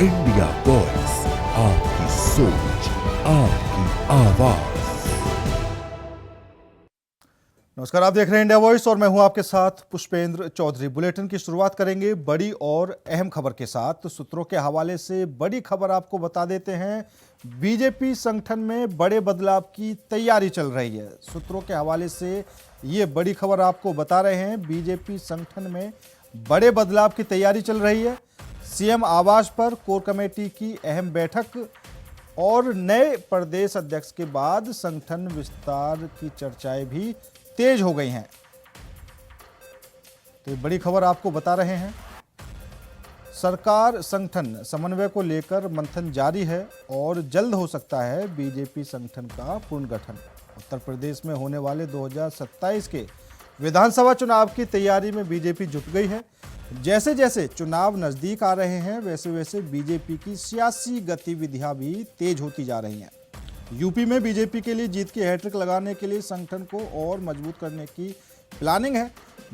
India voice, आपकी सोच, आपकी आवाज। नमस्कार, आप देख रहे हैं इंडिया वॉइस और मैं हूं आपके साथ पुष्पेंद्र चौधरी। बुलेटिन की शुरुआत करेंगे बड़ी और अहम खबर के साथ। तो सूत्रों के हवाले से बड़ी खबर आपको बता देते हैं, बीजेपी संगठन में बड़े बदलाव की तैयारी चल रही है। सूत्रों के हवाले से ये बड़ी खबर आपको बता रहे हैं, बीजेपी संगठन में बड़े बदलाव की तैयारी चल रही है। सीएम आवास पर कोर कमेटी की अहम बैठक और नए प्रदेश अध्यक्ष के बाद संगठन विस्तार की चर्चाएं भी तेज हो गई हैं। तो ये बड़ी खबर आपको बता रहे हैं। सरकार संगठन समन्वय को लेकर मंथन जारी है और जल्द हो सकता है बीजेपी संगठन का पुनर्गठन। उत्तर प्रदेश में होने वाले 2027 के विधानसभा चुनाव की तैयारी में बीजेपी जुट गई है। जैसे जैसे चुनाव नजदीक आ रहे हैं, वैसे वैसे बीजेपी की सियासी गतिविधियां भी तेज होती जा रही हैं। यूपी में बीजेपी के लिए जीत की हैट्रिक लगाने के लिए संगठन को और मजबूत करने की प्लानिंग है।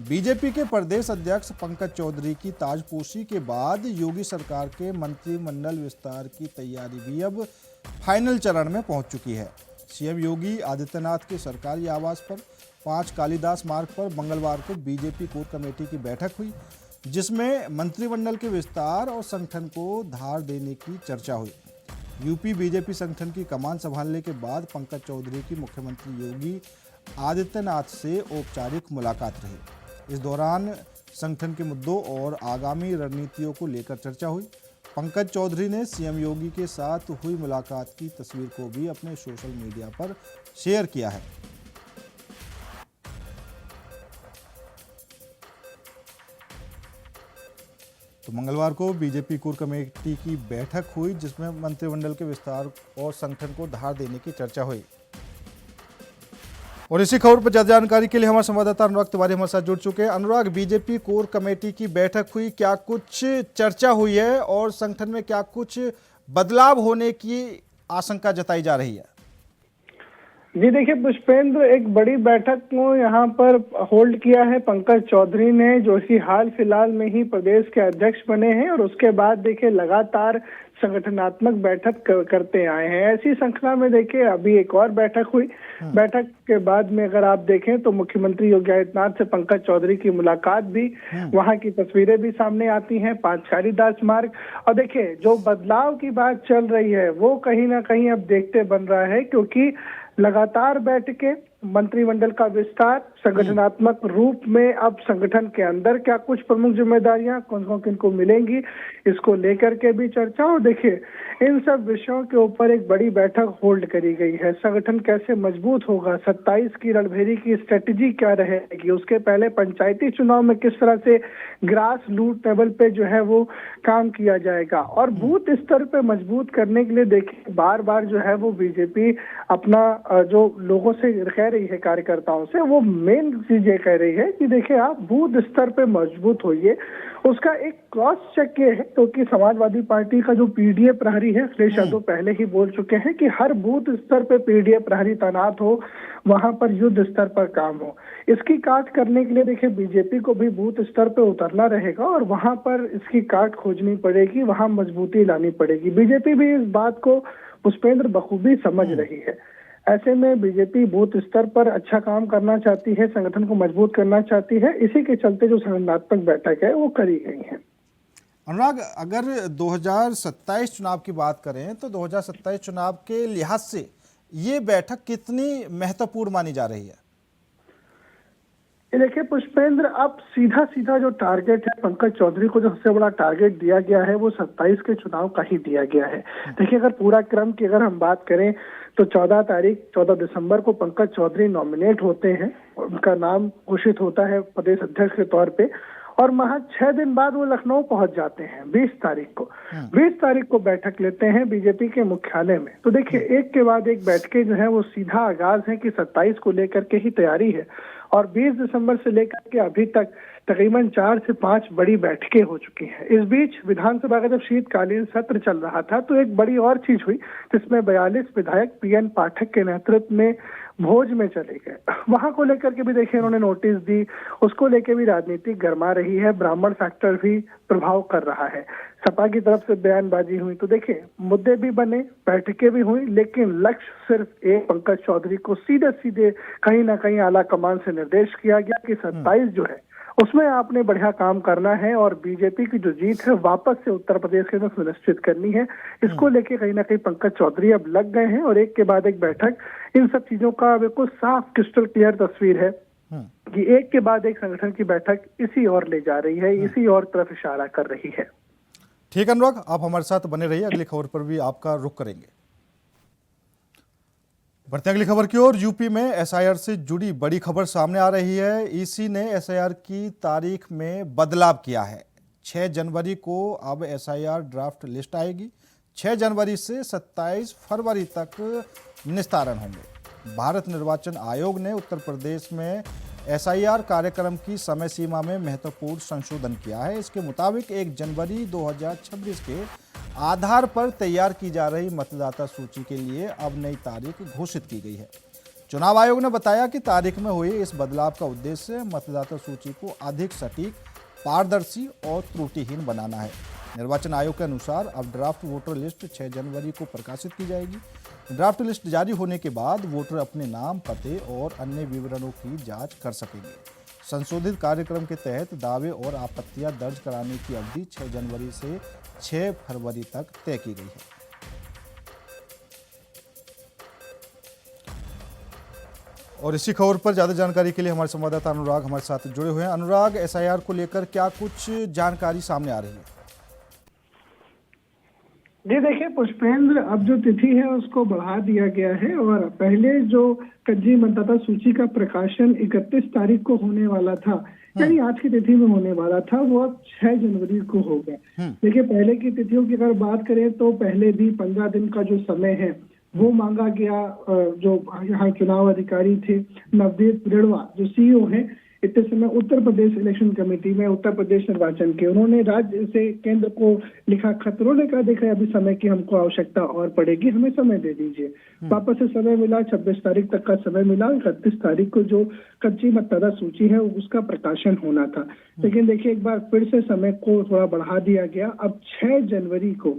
बीजेपी के प्रदेश अध्यक्ष पंकज चौधरी की ताजपोशी के बाद योगी सरकार के मंत्रिमंडल विस्तार की तैयारी भी अब फाइनल चरण में पहुंच चुकी है। सीएम योगी आदित्यनाथ के सरकारी आवास पर 5 कालिदास मार्ग पर मंगलवार को बीजेपी कोर कमेटी की बैठक हुई, जिसमें मंत्रिमंडल के विस्तार और संगठन को धार देने की चर्चा हुई। यूपी बीजेपी संगठन की कमान संभालने के बाद पंकज चौधरी की मुख्यमंत्री योगी आदित्यनाथ से औपचारिक मुलाकात रही। इस दौरान संगठन के मुद्दों और आगामी रणनीतियों को लेकर चर्चा हुई। पंकज चौधरी ने सीएम योगी के साथ हुई मुलाकात की तस्वीर को भी अपने सोशल मीडिया पर शेयर किया है। तो मंगलवार को बीजेपी कोर कमेटी की बैठक हुई, जिसमें मंत्रिमंडल के विस्तार और संगठन को धार देने की चर्चा हुई। और इसी खबर पर ज्यादा जानकारी के लिए हमारे संवाददाता अनुराग तिवारी हमारे साथ जुड़ चुके हैं। अनुराग, बीजेपी कोर कमेटी की बैठक हुई, क्या कुछ चर्चा हुई है और संगठन में क्या कुछ बदलाव होने की आशंका जताई जा रही है? जी देखिए पुष्पेंद्र, एक बड़ी बैठक को यहाँ पर होल्ड किया है पंकज चौधरी ने, जो कि हाल फिलहाल में ही प्रदेश के अध्यक्ष बने हैं और उसके बाद देखिए लगातार संगठनात्मक बैठक करते आए हैं। ऐसी श्रृंखला में देखिए अभी एक और बैठक हुई। बैठक के बाद में अगर आप देखें तो मुख्यमंत्री योगी आदित्यनाथ से पंकज चौधरी की मुलाकात भी, वहां की तस्वीरें भी सामने आती हैं, 5 कालिदास मार्ग। और देखिए जो बदलाव की बात चल रही है वो कहीं ना कहीं अब देखते बन रहा है, क्योंकि लगातार बैठकें, मंत्रिमंडल का विस्तार, संगठनात्मक रूप में अब संगठन के अंदर क्या कुछ प्रमुख जिम्मेदारियां कौन किनको मिलेंगी, इसको लेकर के भी चर्चा। और देखिए इन सब विषयों के ऊपर एक बड़ी बैठक होल्ड करी गई है। संगठन कैसे मजबूत होगा, 27 की रणभेरी की स्ट्रेटेजी क्या रहेगी, उसके पहले पंचायती चुनाव में किस तरह से ग्रास रूट लेवल पे जो है वो काम किया जाएगा, और बूथ स्तर पे मजबूत करने के लिए देखिए बार बार जो है वो बीजेपी अपना जो लोगों से कह रही है, कार्यकर्ताओं से, वो मेन चीज ये कह रही है कि देखिए आप बूथ स्तर पे मजबूत होइए। उसका एक क्रॉस चेक ये है, क्योंकि समाजवादी पार्टी का जो पीडीए प्रहरी है, अखिलेश यादव पहले ही बोल चुके हैं कि हर बूथ स्तर पे पीडीए प्रहरी तैनात हो, वहां पर युद्ध स्तर पर काम हो। इसकी काट करने के लिए देखिए बीजेपी को भी बूथ स्तर पे उतरना रहेगा और वहां पर इसकी काट खोजनी पड़ेगी, वहां मजबूती लानी पड़ेगी। बीजेपी भी इस बात को पुष्पेंद्र बखूबी समझ रही है। ऐसे में बीजेपी बूथ स्तर पर अच्छा काम करना चाहती है, संगठन को मजबूत करना चाहती है। इसी के चलते जो संगठनात्मक बैठक है वो करी गई है। अनुराग, अगर 2027 चुनाव की बात करें तो 2027 चुनाव के लिहाज से ये बैठक कितनी महत्वपूर्ण मानी जा रही है? देखिए पुष्पेंद्र, अब सीधा जो टारगेट है पंकज चौधरी को, जो सबसे बड़ा टारगेट दिया गया है वो 27 के चुनाव का ही दिया गया है। देखिए अगर पूरा क्रम की अगर हम बात करें तो 14 दिसंबर को पंकज चौधरी नॉमिनेट होते हैं, उनका नाम घोषित होता है प्रदेश अध्यक्ष के तौर पे, और महज 6 दिन बाद वो लखनऊ पहुंच जाते हैं 20 तारीख को बैठक लेते हैं बीजेपी के मुख्यालय में। तो देखिए एक के बाद एक बैठकें जो है वो सीधा आगाज है कि 27 को लेकर के ही तैयारी है, और 20 दिसंबर से लेकर के अभी तक तकरीबन 4 से 5 बड़ी बैठकें हो चुकी हैं। इस बीच विधानसभा का जब शीतकालीन सत्र चल रहा था तो एक बड़ी और चीज हुई, जिसमें 42 विधायक पीएन पाठक के नेतृत्व में भोज में चले गए। वहां को लेकर के भी देखिए इन्होंने नोटिस दी, उसको लेकर भी राजनीति गर्मा रही है, ब्राह्मण फैक्टर भी प्रभाव कर रहा है। सपा की तरफ से बयानबाजी हुई तो देखिए मुद्दे भी बने, बैठकें भी हुई, लेकिन लक्ष्य सिर्फ एक पंकज चौधरी को सीधे सीधे कहीं ना कहीं आला कमान से निर्देश किया गया कि 27 जो है उसमें आपने बढ़िया काम करना है और बीजेपी की जो जीत है वापस से उत्तर प्रदेश के अंदर सुनिश्चित करनी है। इसको लेके कहीं ना कहीं पंकज चौधरी अब लग गए हैं और एक के बाद एक बैठक, इन सब चीजों का बिल्कुल साफ क्रिस्टल क्लियर तस्वीर है कि एक के बाद एक संगठन की बैठक इसी ओर ले जा रही है, इसी ओर तरफ इशारा कर रही है। ठीक अनुराग, आप हमारे साथ बने रहिए, अगली खबर पर भी आपका रुख करेंगे। बढ़ते अगली खबर की ओर। यूपी में एसआईआर से जुड़ी बड़ी खबर सामने आ रही है। ईसी ने एसआईआर की तारीख में बदलाव किया है। 6 जनवरी को अब एसआईआर ड्राफ्ट लिस्ट आएगी। 6 जनवरी से 27 फरवरी तक निस्तारण होंगे। भारत निर्वाचन आयोग ने उत्तर प्रदेश में एसआईआर कार्यक्रम की समय सीमा में महत्वपूर्ण संशोधन किया है। इसके मुताबिक 1 जनवरी 2026 के आधार पर तैयार की जा रही मतदाता सूची के लिए अब नई तारीख घोषित की गई है। चुनाव आयोग ने बताया कि तारीख में हुए इस बदलाव का उद्देश्य मतदाता सूची को अधिक सटीक, पारदर्शी और त्रुटिहीन बनाना है। निर्वाचन आयोग के अनुसार अब ड्राफ्ट वोटर लिस्ट 6 जनवरी को प्रकाशित की जाएगी। ड्राफ्ट लिस्ट जारी होने के बाद वोटर अपने नाम, पते और अन्य विवरणों की जांच कर सकेंगे। संशोधित कार्यक्रम के तहत दावे और आपत्तियां दर्ज कराने की अवधि 6 जनवरी से 6 फरवरी तक तय की गई है। और इसी खबर पर ज्यादा जानकारी के लिए हमारे संवाददाता अनुराग हमारे साथ जुड़े हुए हैं। अनुराग, एसआईआर को लेकर क्या कुछ जानकारी सामने आ रही है? जी देखिए पुष्पेंद्र, अब जो तिथि है उसको बढ़ा दिया गया है और पहले जो कच्ची मतदाता सूची का प्रकाशन 31 तारीख को होने वाला था, यानी आज की तिथि में होने वाला था, वो अब 6 जनवरी को होगा। देखिए पहले की तिथियों की अगर बात करें तो पहले भी 15 दिन का जो समय है वो मांगा गया। जो यहाँ चुनाव अधिकारी थे नवदीप रेणवा, जो सीईओ हैं इतने समय उत्तर प्रदेश इलेक्शन कमेटी में, उत्तर प्रदेश निर्वाचन के, उन्होंने राज्य से केंद्र को लिखा खत। उन्होंने कहा देखा अभी समय की हमको आवश्यकता और पड़ेगी, हमें समय दे दीजिए। वापस से समय मिला, 26 तारीख तक का समय मिला। 31 तारीख को जो कच्ची मतदाता सूची है उसका प्रकाशन होना था, लेकिन देखिए एक बार फिर से समय को थोड़ा बढ़ा दिया गया। अब 6 जनवरी को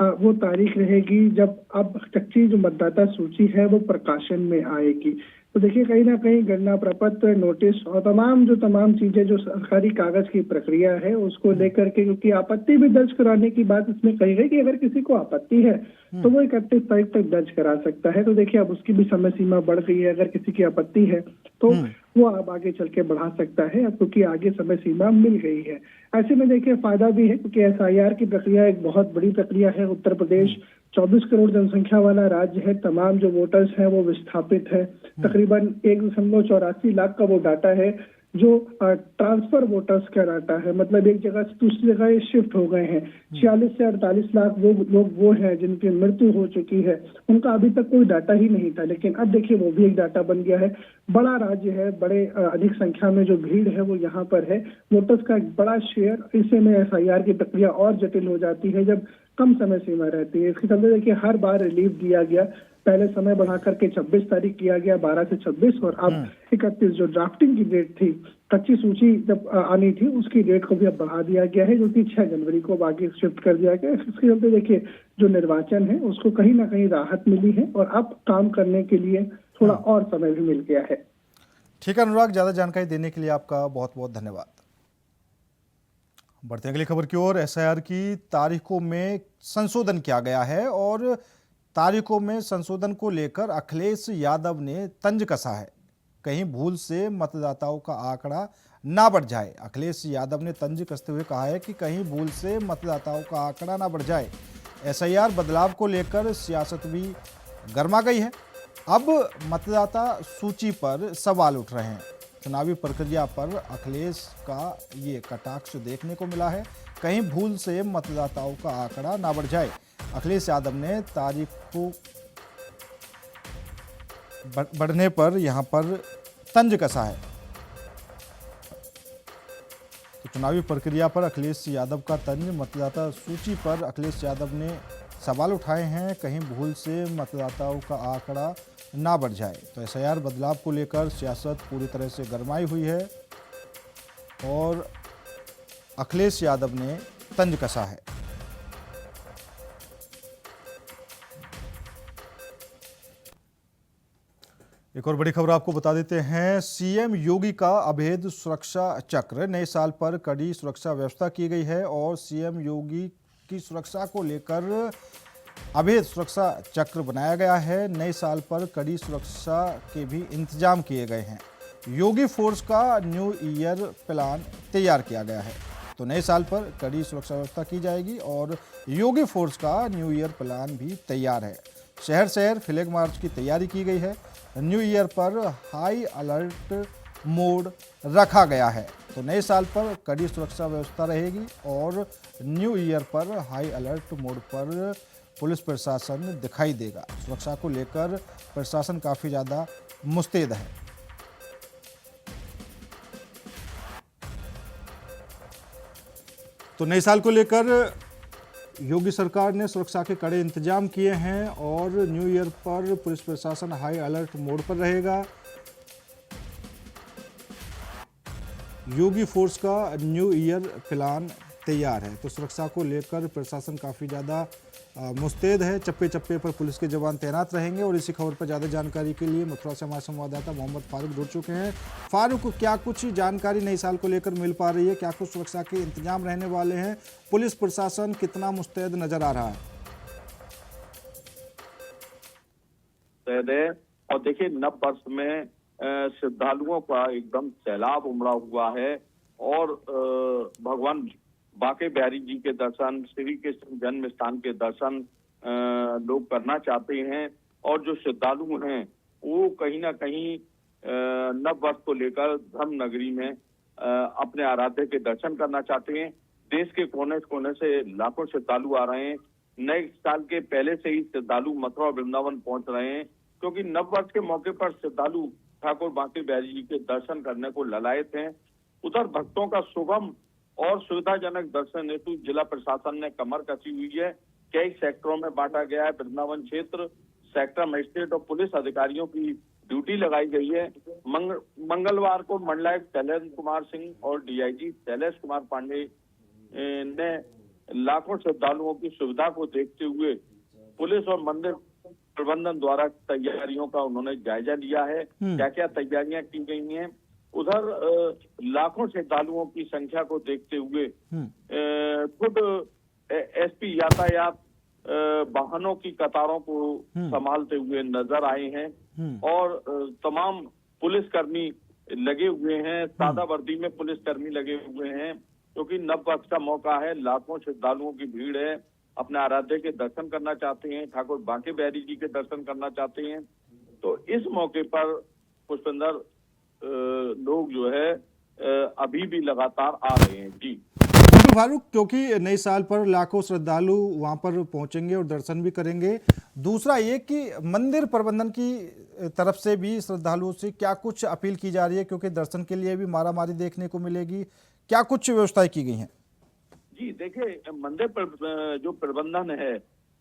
वो तारीख रहेगी जब अब कच्ची जो मतदाता सूची है वो प्रकाशन में आएगी। तो देखिए कहीं ना कहीं गणना प्रपत्र, नोटिस और तमाम चीजें जो सरकारी कागज की प्रक्रिया है उसको लेकर के, क्योंकि आपत्ति भी दर्ज कराने की बात इसमें कही गई कि अगर किसी को आपत्ति है तो वो 31 तारीख तक दर्ज करा सकता है। तो देखिए अब उसकी भी समय सीमा बढ़ गई है। अगर किसी की आपत्ति है तो वो अब आगे चल के बढ़ा सकता है, अब क्योंकि आगे समय सीमा मिल गई है। ऐसे में देखिए फायदा भी है क्योंकि एसआईआर की प्रक्रिया एक बहुत बड़ी प्रक्रिया है। उत्तर प्रदेश 24 करोड़ जनसंख्या वाला राज्य है। तमाम जो वोटर्स हैं वो विस्थापित है। तकरीबन 1.84 लाख का वो डाटा है जो ट्रांसफर वोटर्स का डाटा है, मतलब एक जगह से दूसरी जगह शिफ्ट हो गए हैं। 46 से 48 लाख वो लोग वो हैं जिनकी मृत्यु हो चुकी है, उनका अभी तक कोई डाटा ही नहीं था, लेकिन अब देखिए वो भी एक डाटा बन गया है। बड़ा राज्य है, बड़े अधिक संख्या में जो भीड़ है वो यहाँ पर है, वोटर्स का एक बड़ा शेयर। इससे में एसआईआर की प्रक्रिया और जटिल हो जाती है जब कम समय सीमा रहती है। इसके चलते देखिए हर बार रिलीफ दिया गया। पहले समय बढ़ा करके 26 तारीख किया गया, 12 से 26, और अब 31 जो ड्राफ्टिंग की डेट थी, कच्ची सूची जब आनी थी उसकी डेट को भी अब बढ़ा दिया गया है, जो कि 6 जनवरी को आगे शिफ्ट कर दिया गया। इसके चलते देखिए जो निर्वाचन है उसको कहीं ना कहीं राहत मिली है और अब काम करने के लिए थोड़ा और समय भी मिल गया है। ठीक है अनुराग, ज्यादा जानकारी देने के लिए आपका बहुत बहुत धन्यवाद। बढ़ते अगली खबर की ओर। एसआईआर की तारीखों में संशोधन किया गया है और तारीखों में संशोधन को लेकर अखिलेश यादव ने तंज कसा है, कहीं भूल से मतदाताओं का आंकड़ा ना बढ़ जाए। अखिलेश यादव ने तंज कसते हुए कहा है कि कहीं भूल से मतदाताओं का आंकड़ा ना बढ़ जाए। एसआईआर बदलाव को लेकर सियासत भी गर्मा गई है। अब मतदाता सूची पर सवाल उठ रहे हैं। चुनावी प्रक्रिया पर अखिलेश का ये कटाक्ष देखने को मिला है, कहीं भूल से मतदाताओं का आंकड़ा ना बढ़ जाए। अखिलेश यादव ने तारीख को बढ़ने पर यहां पर तंज कसा है। तो चुनावी प्रक्रिया पर अखिलेश यादव का तंज, मतदाता सूची पर अखिलेश यादव ने सवाल उठाए हैं, कहीं भूल से मतदाताओं का आंकड़ा ना बढ़ जाए। तो एसआईआर बदलाव को लेकर सियासत पूरी तरह से गरमाई हुई है और अखिलेश यादव ने तंज कसा है। एक और बड़ी खबर आपको बता देते हैं। सीएम योगी का अभेद सुरक्षा चक्र। नए साल पर कड़ी सुरक्षा व्यवस्था की गई है और सीएम योगी की सुरक्षा को लेकर अभेद सुरक्षा चक्र बनाया गया है। नए साल पर कड़ी सुरक्षा के भी इंतजाम किए गए हैं। योगी फोर्स का न्यू ईयर प्लान तैयार किया गया है। तो नए साल पर कड़ी सुरक्षा व्यवस्था की जाएगी और योगी फोर्स का न्यू ईयर प्लान भी तैयार है। शहर शहर फ्लैग मार्च की तैयारी की गई है। न्यू ईयर पर हाई अलर्ट मोड रखा गया है। तो नए साल पर कड़ी सुरक्षा व्यवस्था रहेगी और न्यू ईयर पर हाई अलर्ट मोड पर पुलिस प्रशासन दिखाई देगा। सुरक्षा को लेकर प्रशासन काफ़ी ज़्यादा मुस्तैद है। तो नए साल को लेकर योगी सरकार ने सुरक्षा के कड़े इंतजाम किए हैं और न्यू ईयर पर पुलिस प्रशासन हाई अलर्ट मोड पर रहेगा। योगी फोर्स का न्यू ईयर प्लान तैयार है। तो सुरक्षा को लेकर प्रशासन काफ़ी ज़्यादा मुस्तैद है। चप्पे चप्पे पर पुलिस के जवान तैनात रहेंगे। और इसी खबर पर ज़्यादा जानकारी के लिए मथुरा से हमारे संवाददाता मोहम्मद फारूक जुड़ चुके हैं। फारूक, क्या कुछ जानकारी नए साल को लेकर मिल पा रही है? क्या कुछ सुरक्षा के इंतजाम रहने वाले हैं? पुलिस प्रशासन कितना मुस्तैद नजर आ रहा है? और देखिए, नव वर्ष में श्रद्धालुओं का एकदम सैलाब उमड़ा हुआ है और भगवान बांके बिहारी जी के दर्शन, श्री कृष्ण जन्म स्थान के दर्शन लोग करना चाहते हैं। और जो श्रद्धालु हैं वो कहीं ना कहीं नव वर्ष को लेकर धर्म नगरी में अपने आराध्य के दर्शन करना चाहते हैं। देश के कोने कोने से लाखों श्रद्धालु आ रहे हैं। नए साल के पहले से ही श्रद्धालु मथुरा और वृंदावन पहुंच रहे हैं, क्योंकि नव वर्ष के मौके पर श्रद्धालु ठाकुर बांके बिहारी जी के दर्शन करने को ललायत हैं। उधर भक्तों का सुगम और सुविधाजनक दर्शन हेतु जिला प्रशासन ने कमर कसी हुई है। कई सेक्टरों में बांटा गया है। वृंदावन क्षेत्र सेक्टर मजिस्ट्रेट और पुलिस अधिकारियों की ड्यूटी लगाई गई है। मंगलवार को मंडलायुक्त शैलेंद्र कुमार सिंह और डीआईजी शैलेश कुमार पांडे ने लाखों श्रद्धालुओं की सुविधा को देखते हुए पुलिस और मंदिर प्रबंधन द्वारा तैयारियों का उन्होंने जायजा लिया है। क्या क्या तैयारियां की गई हैं। उधर लाखों श्रद्धालुओं की संख्या को देखते हुए खुद एसपी यातायात वाहनों की कतारों को संभालते हुए नजर आए हैं और तमाम पुलिसकर्मी लगे हुए हैं। सादा वर्दी में पुलिसकर्मी लगे हुए हैं, क्योंकि नव वर्ष का मौका है। लाखों श्रद्धालुओं की भीड़ है। अपने आराध्य के दर्शन करना चाहते हैं, ठाकुर बांके बिहारी जी के दर्शन करना चाहते हैं। तो इस मौके पर पुष्पेंद्र लोग जो है अभी भी लगातार आ रहे हैं। जी फारूक, क्योंकि नए साल पर लाखों श्रद्धालु वहां पर पहुंचेंगे और दर्शन भी करेंगे। दूसरा ये कि मंदिर प्रबंधन की तरफ से भी श्रद्धालुओं से क्या कुछ अपील की जा रही है, क्योंकि दर्शन के लिए भी मारामारी देखने को मिलेगी। क्या कुछ व्यवस्थाएं की गई हैं? जी देखिए, मंदिर पर जो प्रबंधन है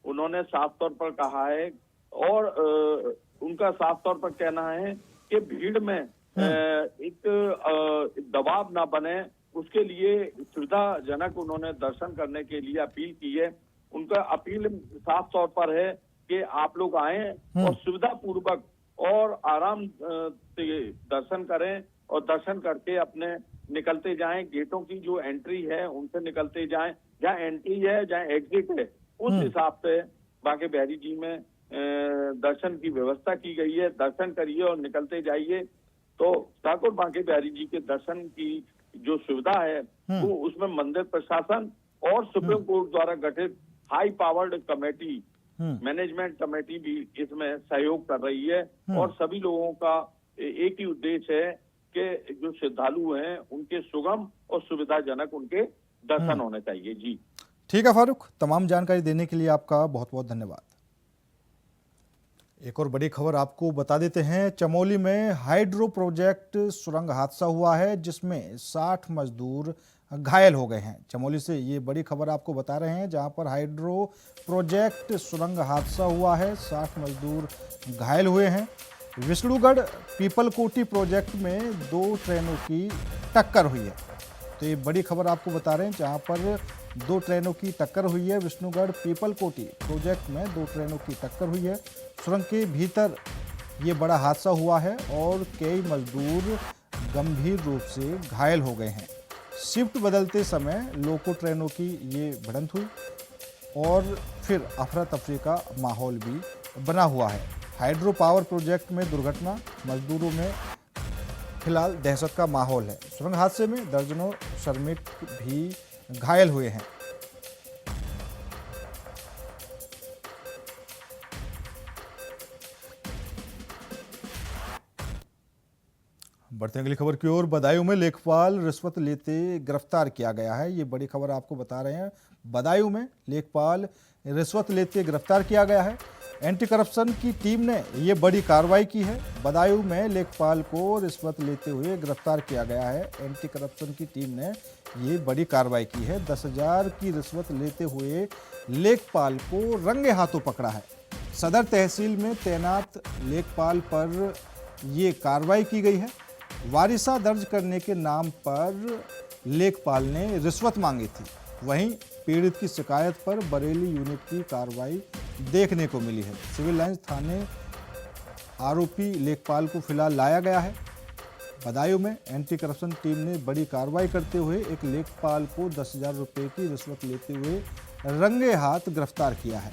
उन्होंने साफ तौर पर कहा है और उनका साफ तौर पर कहना है कि भीड़ में एक दबाव ना बने, उसके लिए सुविधाजनक उन्होंने दर्शन करने के लिए अपील की है। उनका अपील साफ तौर पर है कि आप लोग आए और सुविधा पूर्वक और आराम से दर्शन करें और दर्शन करके अपने निकलते जाएं। गेटों की जो एंट्री है उनसे निकलते जाएं। जहाँ एंट्री है, जहाँ एग्जिट है, उस हिसाब से बांके बिहारी जी में दर्शन की व्यवस्था की गई है। दर्शन करिए और निकलते जाइए। तो ठाकुर बांके बिहारी जी के दर्शन की जो सुविधा है वो उसमें मंदिर प्रशासन और सुप्रीम कोर्ट द्वारा गठित high powered committee, management committee भी इसमें सहयोग कर रही है। और सभी लोगों का एक ही उद्देश्य है कि जो श्रद्धालु हैं उनके सुगम और सुविधाजनक उनके दर्शन होने चाहिए। जी ठीक है फारूक, तमाम जानकारी देने के लिए आपका बहुत बहुत धन्यवाद। एक और बड़ी खबर आपको बता देते हैं। चमोली में हाइड्रो प्रोजेक्ट सुरंग हादसा हुआ है जिसमें 60 मजदूर घायल हो गए हैं। चमोली से ये बड़ी खबर आपको बता रहे हैं, जहां पर हाइड्रो प्रोजेक्ट सुरंग हादसा हुआ है, 60 मजदूर घायल हुए हैं। विष्णुगढ़ पीपलकोटी प्रोजेक्ट में 2 ट्रेनों की टक्कर हुई है। तो ये बड़ी खबर आपको बता रहे हैं, जहां पर 2 ट्रेनों की टक्कर हुई है। विष्णुगढ़ पीपलकोटी प्रोजेक्ट में 2 ट्रेनों की टक्कर हुई है। सुरंग के भीतर ये बड़ा हादसा हुआ है और कई मजदूर गंभीर रूप से घायल हो गए हैं। शिफ्ट बदलते समय लोको ट्रेनों की ये भिड़ंत हुई और फिर अफरा तफरी का माहौल भी बना हुआ है। हाइड्रो पावर प्रोजेक्ट में दुर्घटना, मजदूरों में फिलहाल दहशत का माहौल है। सुरंग हादसे में दर्जनों श्रमिक भी घायल हुए हैं। बढ़ते हैं अगली खबर की ओर। बदायूं में लेखपाल रिश्वत लेते गिरफ्तार किया गया है। ये बड़ी खबर आपको बता रहे हैं। बदायूं में लेखपाल रिश्वत लेते गिरफ्तार किया गया है। एंटी करप्शन की टीम ने ये बड़ी कार्रवाई की है। बदायूं में लेखपाल को रिश्वत लेते हुए गिरफ्तार किया गया है। एंटी करप्शन की टीम ने ये बड़ी कार्रवाई की है। 10,000 की रिश्वत लेते हुए लेखपाल को रंगे हाथों पकड़ा है। सदर तहसील में तैनात लेखपाल पर ये कार्रवाई की गई है। वारिसा दर्ज करने के नाम पर लेखपाल ने रिश्वत मांगी थी। वहीं पीड़ित की शिकायत पर बरेली यूनिट की कार्रवाई देखने को मिली है। सिविल लाइंस थाने आरोपी लेखपाल को फिलहाल लाया गया है। बदायूं में एंटी करप्शन टीम ने बड़ी कार्रवाई करते हुए एक लेखपाल को 10,000 रुपये की रिश्वत लेते हुए रंगे हाथ गिरफ्तार किया है।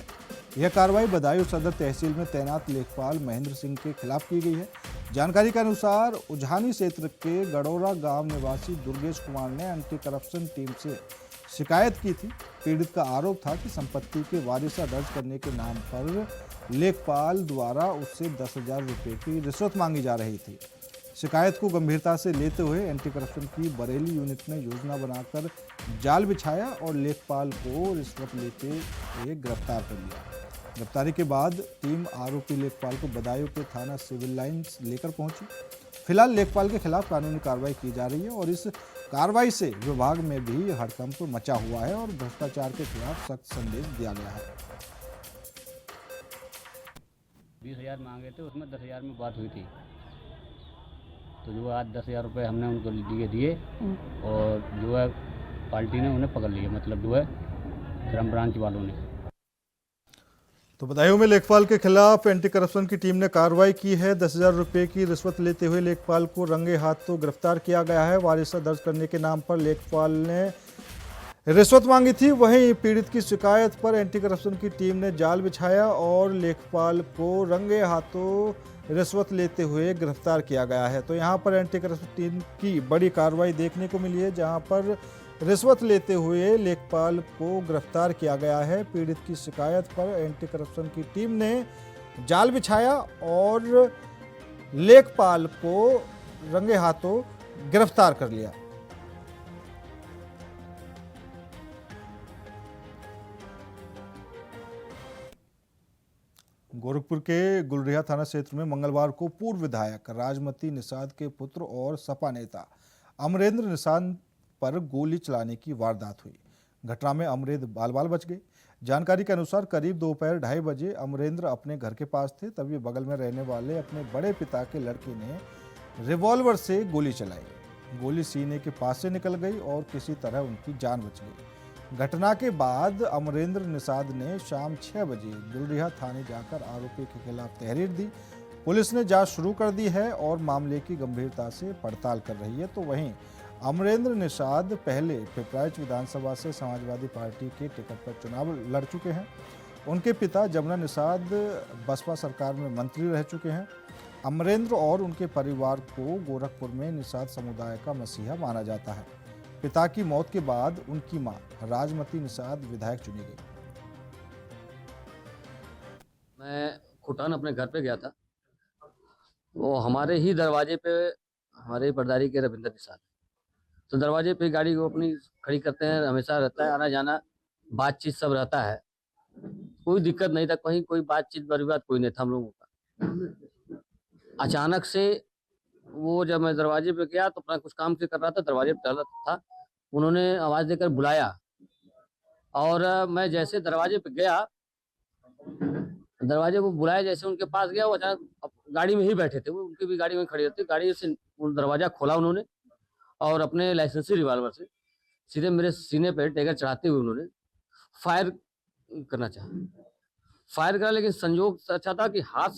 यह कार्रवाई बदायूं सदर तहसील में तैनात लेखपाल महेंद्र सिंह के खिलाफ की गई है। जानकारी के अनुसार उझानी क्षेत्र के गडोरा गांव निवासी दुर्गेश कुमार ने एंटी करप्शन टीम से शिकायत की थी। पीड़ित का आरोप था कि संपत्ति के वारिसा दर्ज करने के नाम पर लेखपाल द्वारा उससे 10,000 रुपये की रिश्वत मांगी जा रही थी। शिकायत को गंभीरता से लेते हुए एंटी करप्शन की बरेली यूनिट ने योजना बनाकर जाल बिछाया और लेखपाल को रिश्वत लेते हुए गिरफ्तार कर लिया। गिरफ्तारी के बाद टीम आरोपी लेखपाल को बदायूं के थाना सिविल लाइंस लेकर पहुंची। फिलहाल लेखपाल के खिलाफ कानूनी कार्रवाई की जा रही है और इस कार्रवाई से विभाग में भी हड़कंप मचा हुआ है और भ्रष्टाचार के खिलाफ सख्त संदेश दिया गया है। 20,000 मांगे थे, उसमें 10,000 में बात हुई थी। तो जो आज 10,000 रुपये हमने उनको दिए और जो है पार्टी ने उन्हें पकड़ लिया, मतलब जो है क्राइम ब्रांच वालों ने। तो बदायूं में लेखपाल के खिलाफ एंटी करप्शन की टीम ने कार्रवाई की है। 10,000 रुपये की रिश्वत लेते हुए लेखपाल को रंगे हाथों गिरफ्तार किया गया है। वारिसा दर्ज करने के नाम पर लेखपाल ने रिश्वत मांगी थी। वहीं पीड़ित की शिकायत पर एंटी करप्शन की टीम ने जाल बिछाया और लेखपाल को रंगे हाथों रिश्वत लेते हुए गिरफ्तार किया गया है। तो यहाँ पर एंटी करप्शन टीम की बड़ी कार्रवाई देखने को मिली है, जहाँ पर रिश्वत लेते हुए लेखपाल को गिरफ्तार किया गया है। पीड़ित की शिकायत पर एंटी करप्शन की टीम ने जाल बिछाया और लेखपाल को रंगे हाथों गिरफ्तार कर लिया। गोरखपुर के गुलरिहा थाना क्षेत्र में मंगलवार को पूर्व विधायक राजमती निषाद के पुत्र और सपा नेता अमरेंद्र निषाद पर गोली चलाने की वारदात हुई। घटना में अमरेंद्र बाल बाल बच गए। जानकारी के अनुसार करीब दोपहर 2:30 बजे अमरेंद्र अपने घर के पास थे, तभी बगल में रहने वाले अपने बड़े पिता के लड़के ने रिवॉल्वर से गोली चलाई। गोली सीने के पास से निकल गई और किसी तरह उनकी जान बच गई। घटना के बाद अमरेंद्र निषाद ने शाम 6 बजे गुलरिहा थाने जाकर आरोपी के खिलाफ तहरीर दी। पुलिस ने जांच शुरू कर दी है और मामले की गंभीरता से पड़ताल कर रही है। तो वहीं अमरेंद्र निषाद पहले पिपराइच विधानसभा से समाजवादी पार्टी के टिकट पर चुनाव लड़ चुके हैं। उनके पिता जमुना निषाद बसपा सरकार में मंत्री रह चुके हैं। अमरेंद्र और उनके परिवार को गोरखपुर में निषाद समुदाय का मसीहा माना जाता है। पिता की मौत के बाद उनकी मां राजमती निषाद विधायक चुनी गई। मैं खुटान अपने घर पे गया था, वो हमारे ही दरवाजे पे हमारे प्रधारी के रविंद्र निषाद, तो दरवाजे पे गाड़ी को अपनी खड़ी करते हैं, हमेशा रहता है आना जाना, बातचीत सब रहता है, कोई दिक्कत नहीं था, कहीं कोई बातचीत बड़ी बात कोई नहीं था हम लोगों का। अचानक से वो जब मैं दरवाजे पे गया तो अपना कुछ काम से कर रहा था, दरवाजे पे टहला था, उन्होंने आवाज़ देकर बुलाया और मैं जैसे दरवाजे पे गया, दरवाजे को बुलाया, जैसे उनके पास गया, वो अचानक गाड़ी में ही बैठे थे, वो उनकी भी गाड़ी में खड़ी रहती, गाड़ी से वो दरवाज़ा खोला उन्होंने और अपने लाइसेंसी रिवाल्वर से सीधे मेरे सीने पे टैगर चढ़ाते हुए उन्होंने फायर करना चाहा। फायर करा, लेकिन संजोग अच्छा था कि हाथ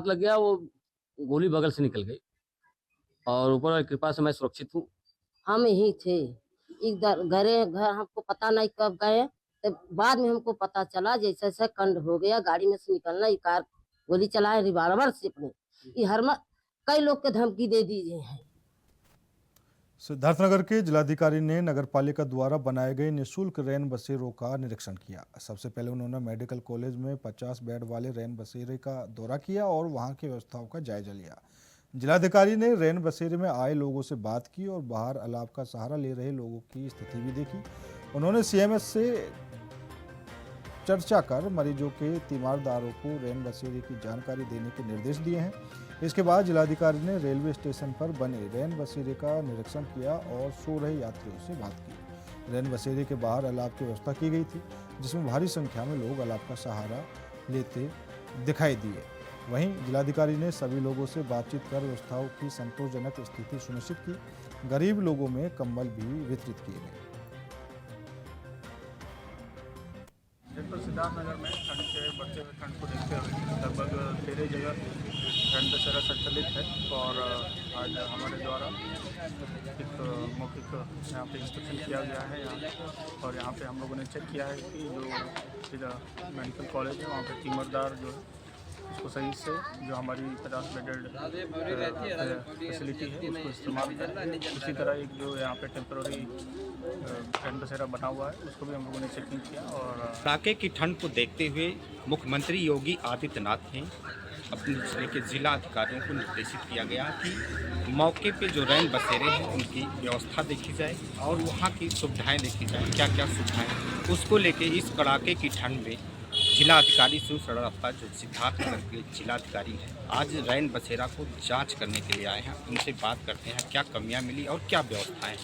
लग गया, वो गोली बगल से निकल गई और ऊपर वाली कृपा से मैं सुरक्षित हूँ। हम ही थे इधर घर हमको पता नहीं कब गए, तो बाद में हमको पता चला जैसे जैसे कंड हो गया, गाड़ी में से निकलना, ये कार गोली चलाए रिवाल्वर से अपने, ये कई लोग के धमकी दे दीजिए हैं। सिद्धार्थनगर के जिलाधिकारी ने नगरपालिका द्वारा बनाए गए निःशुल्क रैन बसेरों का निरीक्षण किया। सबसे पहले उन्होंने मेडिकल कॉलेज में 50 बेड वाले रैन बसेरे का दौरा किया और वहां की व्यवस्थाओं का जायजा लिया। जिलाधिकारी ने रैन बसेरे में आए लोगों से बात की और बाहर अलाव का सहारा ले रहे लोगों की स्थिति भी देखी। उन्होंने सीएमएस से चर्चा कर मरीजों के तीमारदारों को रैन बसेरे की जानकारी देने के निर्देश दिए हैं। इसके बाद जिलाधिकारी ने रेलवे स्टेशन पर बने रैन बसेरे का निरीक्षण किया और सो रहे यात्रियों से बात की। रैन बसेरे के बाहर अलाव की व्यवस्था की गई थी, जिसमें भारी संख्या में लोग अलाव का सहारा लेते दिखाई दिए। वहीं जिलाधिकारी ने सभी लोगों से बातचीत कर व्यवस्थाओं की संतोषजनक स्थिति सुनिश्चित की। गरीब लोगों में कंबल भी वितरित किए गए। तो सिद्धार्थनगर में ठंड के बढ़ते हुए ठंड को देखते हुए लगभग 13 जगह रैन बसेरा संचालित है और आज हमारे द्वारा एक मौखिक यहाँ पे इंस्पेक्शन किया गया है यहाँ, और यहाँ पे हम लोगों ने चेक किया है कि जो मेडिकल कॉलेज है वहाँ पे तीमरदार जो है उसको सही से जो हमारी 50 बेडेड फैसिलिटी है उसको इस्तेमाल करें। उसी तरह एक जो यहाँ पे टेम्पररी रैन बसेरा बना हुआ है उसको भी हम लोगों ने चेकिंग किया। और कड़ाके की ठंड को देखते हुए मुख्यमंत्री योगी आदित्यनाथ ने अपने जिले के जिला अधिकारियों को निर्देशित किया गया कि मौके पे जो रैन बसेरे हैं उनकी व्यवस्था देखी जाए और वहाँ की सुविधाएं देखी जाए, क्या क्या सुविधाएं, उसको लेके इस कड़ाके की ठंड में जिला अधिकारी सुशरण रफ्तार जो सिद्धार्थनगर के जिलाधिकारी हैं आज रैन बसेरा को जांच करने के लिए आए हैं। उनसे बात करते हैं क्या कमियां मिली और क्या व्यवस्थाएं हैं।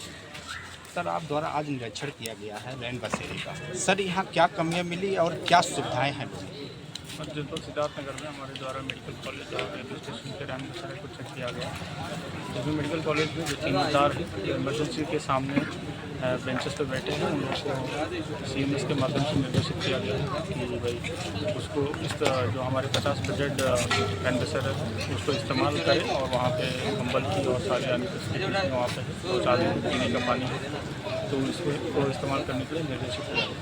सर, आप द्वारा आज निरीक्षण किया गया है रैन बसेरे का, सर यहाँ क्या कमियां मिली और क्या सुविधाएं हैं? जनपद सिद्धार्थनगर में हमारे द्वारा मेडिकल कॉलेज और रेलवे स्टेशन के रैन बसेरे को चेक किया गया, जिसमें मेडिकल कॉलेज में जो तीमरदार इमरजेंसी के सामने बेंचेस पे बैठे हैं उन लोगों को सीएमएस के माध्यम से निर्देशित किया गया है कि भाई उसको इस जो हमारे 50 बेडेड रैन बसेरा है उसको इस्तेमाल करें और वहाँ पे कंबल की और सारे अन्य फैसिलिटीज वहाँ पे शौचालय पीने का पानी तो इसको इस्तेमाल करने के लिए निर्देशित किया गया।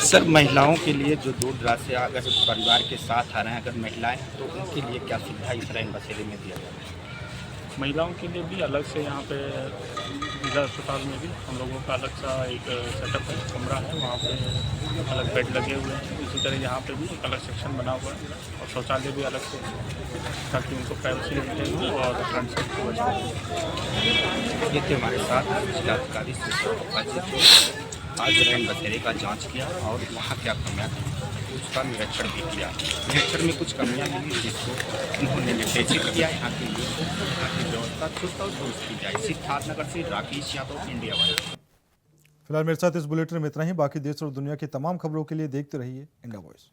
सर, महिलाओं के लिए जो दूर दराज से अगर परिवार के साथ आ रहे हैं अगर महिलाएं तो उनके लिए क्या सुविधा इस रैन बसेरे में दिया जाए? महिलाओं के लिए भी अलग से यहाँ पे जिला अस्पताल में भी हम लोगों का अलग सा एक सेटअप है, कमरा है, वहाँ पे अलग बेड लगे हुए हैं। इसी तरह यहाँ पे भी एक अलग सेक्शन बना हुआ है और शौचालय भी अलग से, ताकि उनको प्राइवेसी मिले और ठंड से बचाएं। ये थे हमारे साथ जिलाधिकारी सुशरण आज रैन बसेरे का जांच किया और वहाँ क्या कमियाँ थी उसका निरीक्षण भी किया। निरीक्षण में कुछ कमियाँ मिली जिसको उन्होंने निर्देशित किया यहाँ के लिए यहाँ की व्यवस्था चुस्त और दुरुस्त की जाए। सिद्धार्थनगर से राकेश यादव, इंडिया वाइज। फिलहाल मेरे साथ इस बुलेटिन में इतना ही। बाकी देश और दुनिया की तमाम खबरों के लिए देखते रहिए इंडिया वॉइस।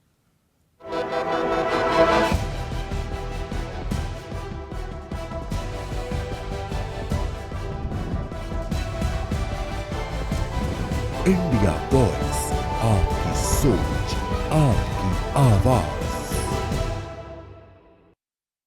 इंडिया वॉइस, आपकी सोच, आपकी आवाज।